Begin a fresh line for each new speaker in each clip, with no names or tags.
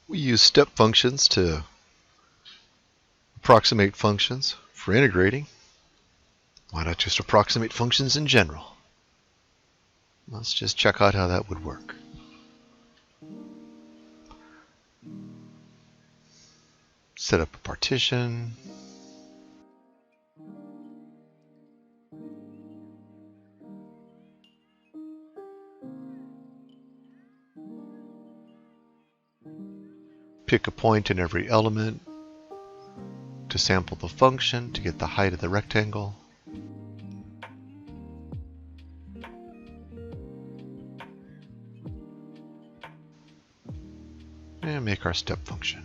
We use step functions to approximate functions for integrating. Why not just approximate functions in general? Let's just check out how that would work. Set up a partition. Pick a point in every element to sample the function to get the height of the rectangle. And make our step function.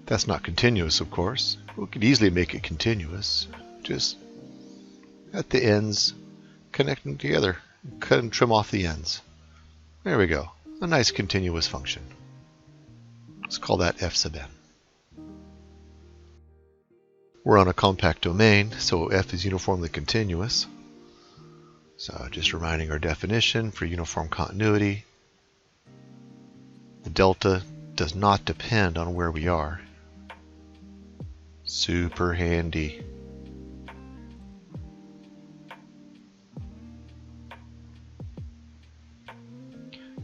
That's not continuous, of course. We could easily make it continuous. Just at the ends, connect them together. Cut and trim off the ends. There we go. A nice continuous function. Let's call that f sub n. We're on a compact domain, so f is uniformly continuous. So just reminding our definition for uniform continuity. The delta does not depend on where we are. Super handy.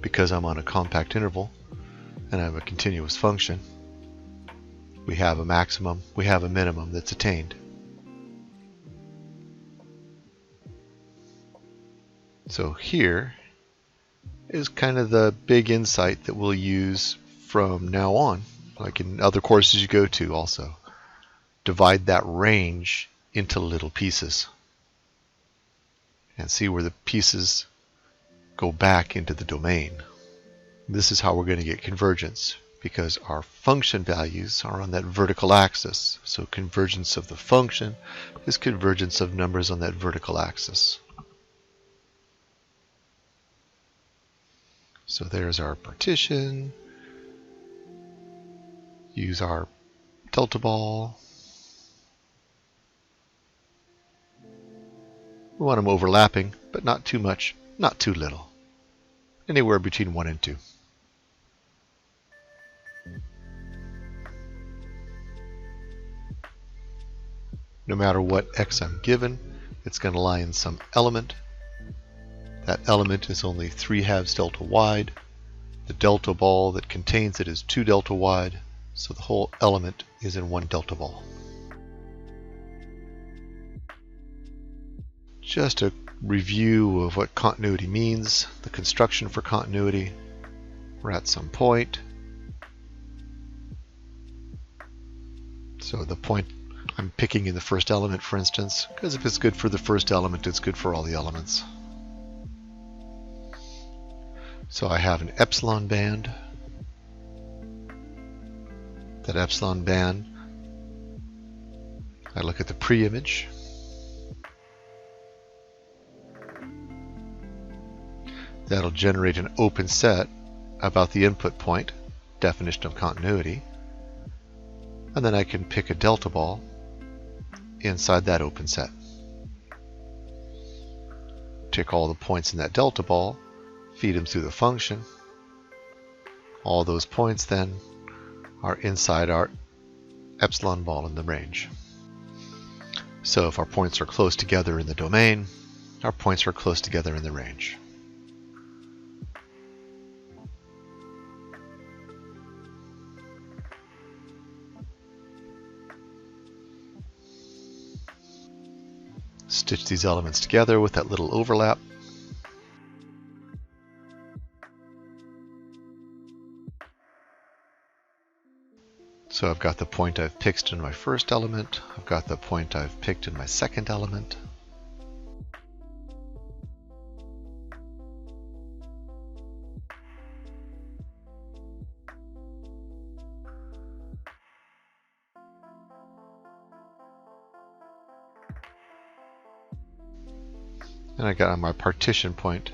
Because I'm on a compact interval and I have a continuous function, we have a maximum, we have a minimum that's attained. So here is kind of the big insight that we'll use from now on, like in other courses you go to also. Divide that range into little pieces and see where the pieces go back into the domain. This is how we're going to get convergence, because our function values are on that vertical axis. So convergence of the function is convergence of numbers on that vertical axis. So there's our partition. Use our delta ball. We want them overlapping, but not too much, not too little. Anywhere between 1 and 2. No matter what x I'm given, it's going to lie in some element. That element is only 3/2 delta wide. The delta ball that contains it is 2 delta wide, so the whole element is in 1 delta ball. Just a review of what continuity means, the construction for continuity. We're at some point. So the point I'm picking in the first element, for instance, because if it's good for the first element, it's good for all the elements. So I have an epsilon band. That epsilon band, I look at the pre-image. That'll generate an open set about the input point, definition of continuity. And then I can pick a delta ball inside that open set. Take all the points in that delta ball, feed them through the function. All those points then are inside our epsilon ball in the range. So if our points are close together in the domain, our points are close together in the range. Stitch these elements together with that little overlap. So I've got the point I've picked in my first element. I've got the point I've picked in my second element. And I got my partition point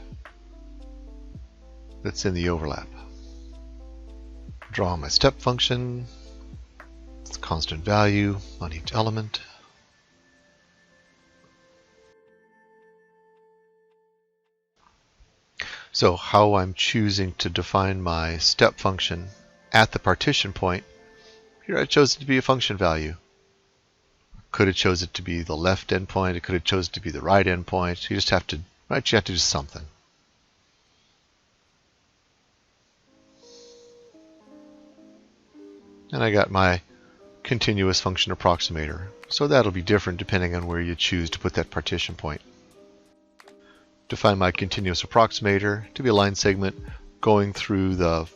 that's in the overlap. Draw my step function. It's a constant value on each element. So how I'm choosing to define my step function at the partition point, here I chose it to be a function value. Could have chose it to be the left endpoint, it could have chosen to be the right endpoint. You just have to, right, you have to do something. And I got my continuous function approximator. So that'll be different depending on where you choose to put that partition point. Define my continuous approximator to be a line segment going through the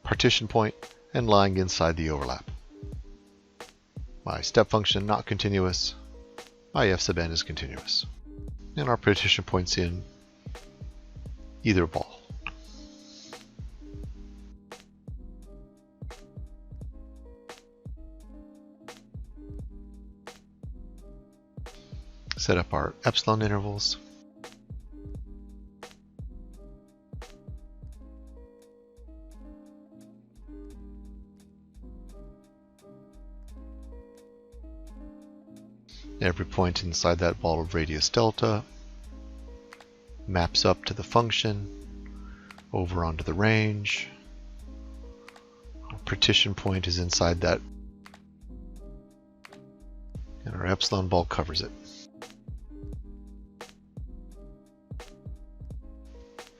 partition point and lying inside the overlap. My step function not continuous, my f sub n is continuous. And our partition point's in either ball. Set up our epsilon intervals. Every point inside that ball of radius delta maps up to the function, over onto the range. Our partition point is inside that, and our epsilon ball covers it.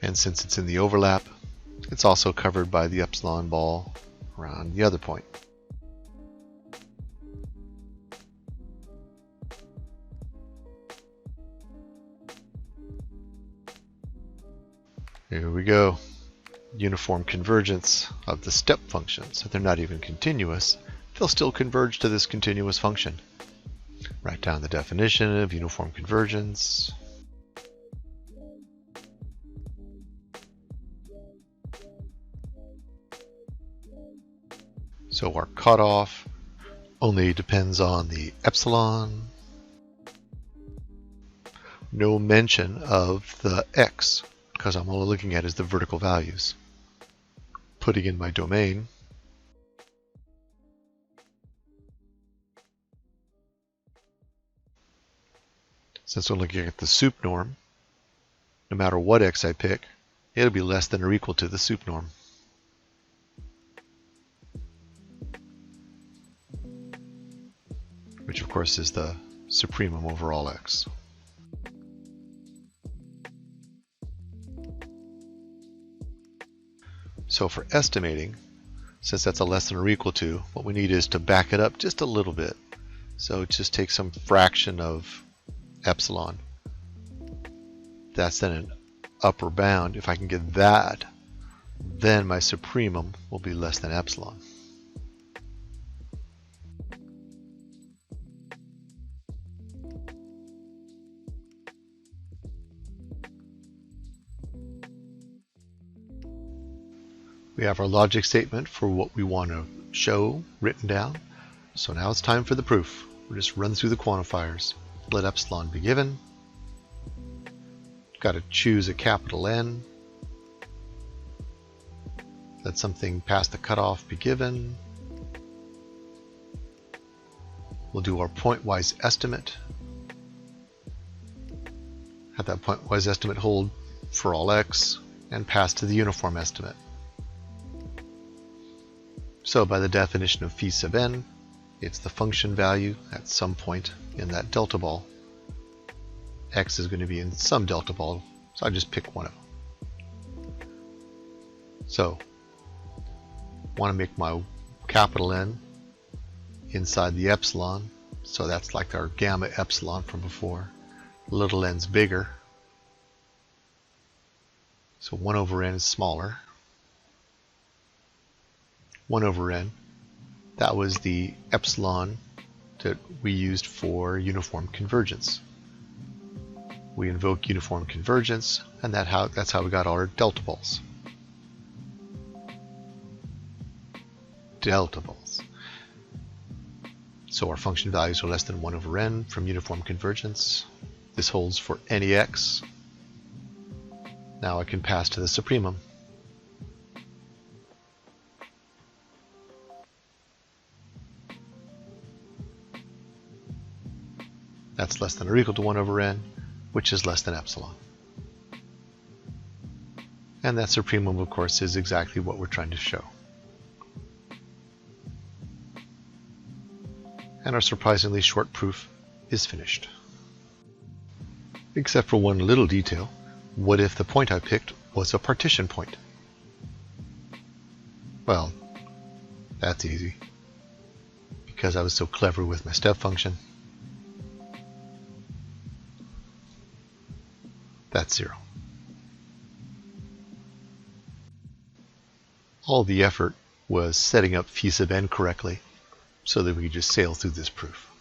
And since it's in the overlap, it's also covered by the epsilon ball around the other point. Here we go. Uniform convergence of the step function. So they're not even continuous. They'll still converge to this continuous function. Write down the definition of uniform convergence. So our cutoff only depends on the epsilon. No mention of the x, because I'm only looking at is the vertical values. Putting in my domain. Since we're looking at the sup norm, no matter what x I pick, it'll be less than or equal to the sup norm. Which of course is the supremum over all x. So for estimating, since that's a less than or equal to, what we need is to back it up just a little bit. So just take some fraction of epsilon. That's then an upper bound. If I can get that, then my supremum will be less than epsilon. We have our logic statement for what we want to show written down. So now it's time for the proof. We'll just run through the quantifiers. Let epsilon be given. Got to choose a capital N. Let something past the cutoff be given. We'll do our pointwise estimate. Have that pointwise estimate hold for all x and pass to the uniform estimate. So by the definition of phi sub n, it's the function value at some point in that delta ball. X is going to be in some delta ball, so I just pick one of them. So, want to make my capital N inside the epsilon, so that's like our gamma epsilon from before. Little n's bigger, so 1 over n is smaller. 1 over n, that was the epsilon that we used for uniform convergence. We invoke uniform convergence, and that's how we got our delta balls. Delta balls. So our function values are less than 1 over n from uniform convergence. This holds for any x. Now I can pass to the supremum. That's less than or equal to 1 over n, which is less than epsilon. And that supremum, of course, is exactly what we're trying to show. And our surprisingly short proof is finished. Except for one little detail. What if the point I picked was a partition point? Well, that's easy. Because I was so clever with my step function. That's 0. All the effort was setting up phi sub n correctly so that we could just sail through this proof.